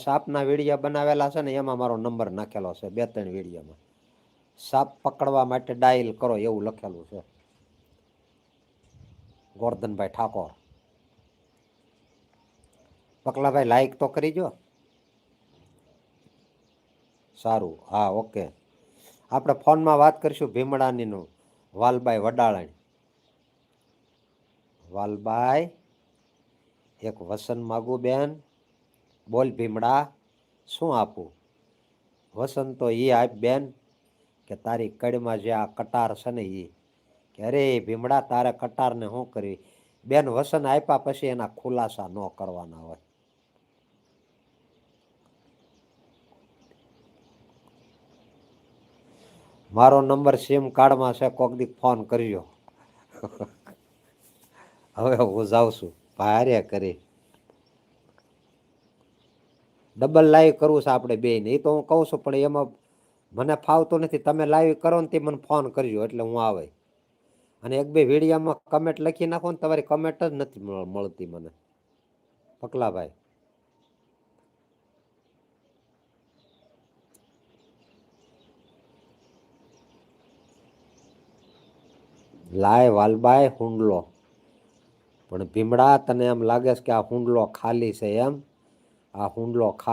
સાપના video બનાવેલા છે ને એમાં મારો નંબર નાખેલો છે 2-3 વિડીયોમાં. સાપ પકડવા માટે ડાયલ કરો એવું લખેલું છે. ગોરધનભાઈ ઠાકોર. પકલાભાઈ લાઈક તો કરીજો. સારું, હા, ઓકે. આપણે ફોનમાં વાત કરીશું ભીમડાનીનું. વાલબાઈ વડાળાણી. વાલબાઈ, એક વસન માગું બેન. બોલ ભીમડા, શું આપું? વસન તો એ આપ બેન કે તારી કડમાં જે આ કટાર છે ને એ કે અરે ભીમડા તારે કટારને શું કરવી? બેન વસન આપ્યા પછી એના ખુલાસા ન કરવાના હોય. મારો નંબર સિમ કાર્ડમાં છે, કોક દી ફોન કરજો. હવે હું જાઉં છું, ભારે કરી ડબલ લાઈવ કરવું છે આપણે બેને. એ તો હું કહું છું, પણ એમાં મને ફાવતું નથી. તમે લાઈવ કરો ને તે મને ફોન કરજો એટલે હું આવે. અને 1-2 વિડીયોમાં કમેન્ટ લખી નાખો ને, તમારી કમેન્ટ જ નથી મળતી મને. પકલાભાઈ, લાય વાલબાઈ હુંડલો. પણ ભીમડા તને એમ લાગે છે કે આ હુંડલો ખાલી છે એમ? આ હુંડલો